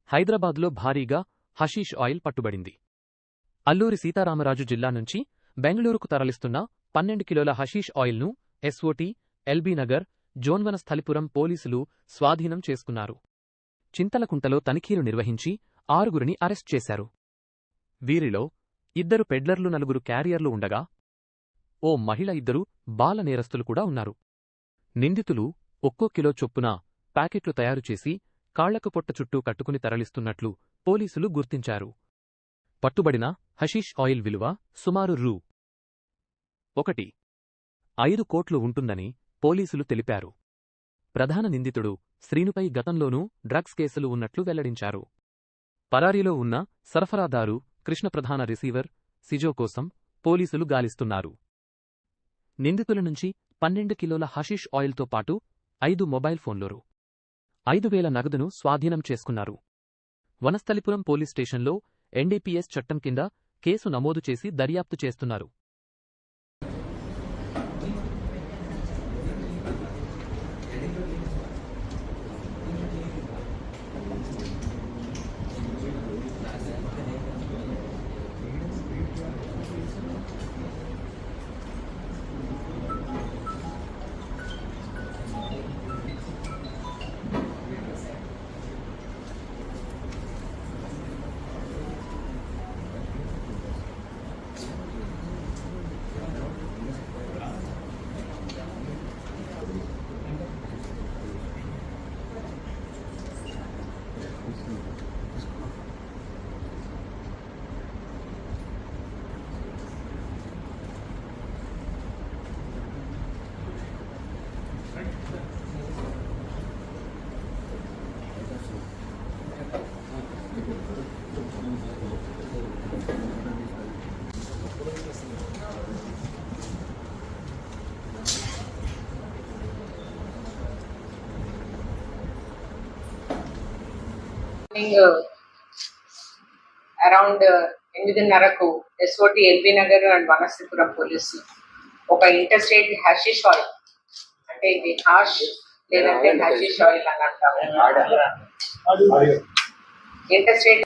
హైదరాబాద్లో భారీగా hashish oil పట్టుబడింది. Alluri Sitaramaraju జిల్లా నుంచి బెంగళూరుకు తరలిస్తున్న 12 కిలోల హషీష్ ఆయిల్ను ఎస్ఓటీ, ఎల్బీనగర్, జోన్వన స్థలిపురం పోలీసులు స్వాధీనం చేసుకున్నారు. చింతలకుంటలో తనిఖీలు నిర్వహించి 6గురిని అరెస్ట్ చేశారు. వీరిలో 2 పెడ్లర్లు, 4 క్యారియర్లు ఉండగా ఓ మహిళ, 2 బాల నేరస్తులు కూడా ఉన్నారు. నిందితులు ఒక్కో కిలో చొప్పున ప్యాకెట్లు తయారుచేసి కాళ్లకు పొట్ట చుట్టూ కట్టుకుని తరలిస్తున్నట్లు పోలీసులు గుర్తించారు. పట్టుబడిన హషీష్ ఆయిల్ విలువ సుమారు రూ.1.5 కోట్లు ఉంటుందని పోలీసులు తెలిపారు. ప్రధాన నిందితుడు శ్రీనుపై గతంలోనూ డ్రగ్స్ కేసులు ఉన్నట్లు వెల్లడించారు. పరారీలో ఉన్న సరఫరాదారు కృష్ణ ప్రధాన రిసీవర్ సిజో కోసం పోలీసులు గాలిస్తున్నారు. నిందితుల నుంచి 12 కిలోల హషీష్ ఆయిల్తో పాటు 5 మొబైల్ ఫోన్లు, రూ.5,000 నగదును స్వాధీనం చేసుకున్నారు. వనస్థలిపురం పోలీస్ స్టేషన్లో ఎన్డీపీఎస్ చట్టం కింద కేసు నమోదు చేసి దర్యాప్తు చేస్తున్నారు. అరౌండ్ 8:30కు SOT, LB Nagar and Vanasthalipuram police ఒక ఇంటర్స్టేట్ హషీష్ ఆయిల్, అంటే ఇది హాష్ లేదంటే హషీష్ ఆయిల్ అని అంటాము, ఇంటర్స్టేట్